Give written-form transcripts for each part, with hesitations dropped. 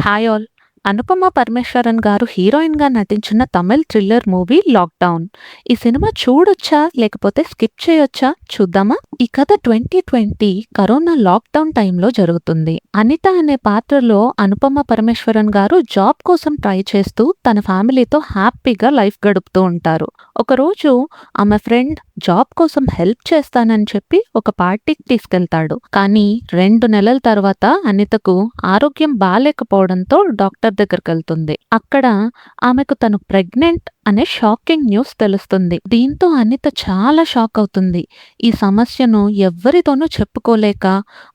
Hi all. Anupama Parameswaran గారు హీరోయిన్‌గా నటించిన తమిళ్ థ్రిల్లర్ మూవీ 'లాక్‌డౌన్'. ఈ సినిమా చూడొచ్చా? లేకపోతే స్కిప్ చేయొచ్చా? చూద్దామా? ఈ కథ 2020 కరోనా లాక్‌డౌన్ టైంలో జరుగుతుంది. అనిత అనే పాత్రలో అనుపమ పరమేశ్వరన్ గారు జాబ్ కోసం ట్రై చేస్తూ తన ఫ్యామిలీతో హ్యాపీగా లైఫ్ గడుపుతూ ఉంటారు. ఒకరోజు ఆమె ఫ్రెండ్ జాబ్ కోసం హెల్ప్ చేస్తానని చెప్పి ఒక పార్టీకి తీసుకెళ్తాడు. కానీ 2 నెలల తర్వాత అనితకు ఆరోగ్యం బాలేకపోవడంతో డాక్టర్ దగ్గరికెళ్తుంది. అక్కడ ఆమెకు తను ప్రెగ్నెంట్ అనే షాకింగ్ న్యూస్ తెలుస్తుంది. దీంతో అనిత చాలా షాక్ అవుతుంది. ఈ సమస్యను ఎవ్వరితోనూ చెప్పుకోలేక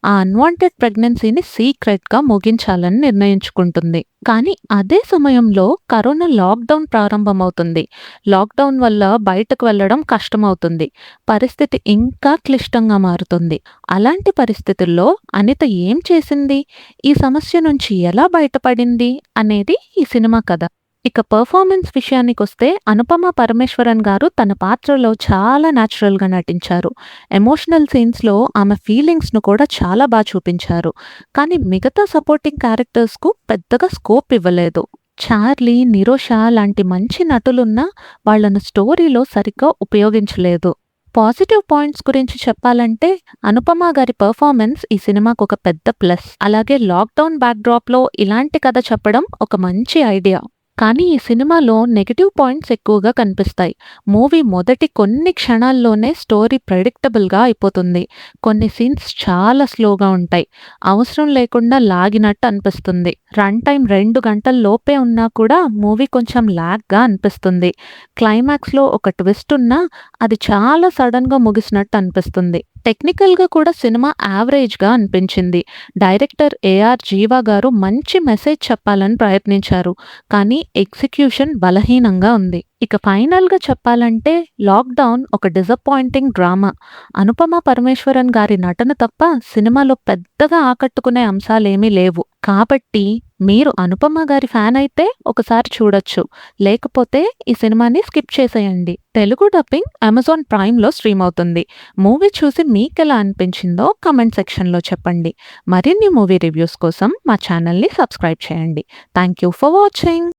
ఆ అన్వాంటెడ్ ప్రెగ్నెన్సీని సీక్రెట్‌గా ముగించాలని నిర్ణయించుకుంటుంది. కానీ అదే సమయంలో కరోనా లాక్‌డౌన్ ప్రారంభమవుతుంది. లాక్‌డౌన్ వల్ల బయటకు వెళ్ళడం కష్టమవుతుంది. పరిస్థితి ఇంకా క్లిష్టంగా మారుతుంది. అలాంటి పరిస్థితుల్లో అనిత ఏం చేసింది? ఈ సమస్య నుంచి ఎలా బయటపడింది? అనేది ఈ సినిమా కథ. ఇక పెర్ఫార్మెన్స్ విషయానికొస్తే అనుపమ పరమేశ్వరన్ గారు తన పాత్రలో చాలా న్యాచురల్‌గా నటించారు. ఎమోషనల్ సీన్స్‌లో ఆమె ఫీలింగ్స్‌ను కూడా చాలా చూపించారు. కానీ మిగతా సపోర్టింగ్ క్యారెక్టర్స్‌కు పెద్దగా స్కోప్ ఇవ్వలేదు. చార్లీ, నిరోష లాంటి మంచి నటులున్నా వాళ్ళను స్టోరీలో సరిగ్గా ఉపయోగించలేదు. పాజిటివ్ పాయింట్స్ గురించి చెప్పాలంటే అనుపమ గారి పెర్ఫార్మెన్స్ ఈ సినిమాకు ఒక పెద్ద ప్లస్. అలాగే లాక్‌డౌన్ బ్యాక్‌డ్రాప్‌లో ఇలాంటి కథ చెప్పడం ఒక మంచి ఐడియా. కానీ ఈ సినిమాలో నెగెటివ్ పాయింట్స్ ఎక్కువగా కనిపిస్తాయి. మూవీ మొదటి కొన్ని క్షణాల్లోనే స్టోరీ ప్రెడిక్టబుల్‌గా అయిపోతుంది. కొన్ని సీన్స్ చాలా స్లోగా ఉంటాయి. అవసరం లేకుండా లాగినట్టు అనిపిస్తుంది. రన్ టైమ్ 2 గంటల లోపే ఉన్నా కూడా మూవీ కొంచెం ల్యాగ్‌గా అనిపిస్తుంది. క్లైమాక్స్‌లో ఒక ట్విస్ట్ ఉన్నా అది చాలా సడన్‌గా ముగిసినట్టు అనిపిస్తుంది. టెక్నికల్‌గా కూడా సినిమా యావరేజ్‌గా అనిపించింది. డైరెక్టర్ ఏఆర్ జీవా గారు మంచి మెసేజ్ చెప్పాలని ప్రయత్నించారు. కానీ ఎగ్జిక్యూషన్ బలహీనంగా ఉంది. ఇక ఫైనల్‌గా చెప్పాలంటే 'లాక్‌డౌన్' ఒక డిసప్పాయింటింగ్ డ్రామా. అనుపమ పరమేశ్వరన్ గారి నటన తప్ప సినిమాలో పెద్దగా ఆకట్టుకునే అంశాలేమీ లేవు. కాబట్టి మీరు అనుపమ గారి ఫ్యాన్ అయితే ఒకసారి చూడొచ్చు. లేకపోతే ఈ సినిమాని స్కిప్ చేసేయండి. తెలుగు డబ్బింగ్ అమెజాన్ ప్రైమ్‌లో స్ట్రీమ్ అవుతుంది. మూవీ చూసి మీకెలా అనిపించిందో కామెంట్ సెక్షన్‌లో చెప్పండి. మరిన్ని మూవీ రివ్యూస్ కోసం మా ఛానల్‌ని సబ్స్క్రైబ్ చేయండి. Thank you for watching.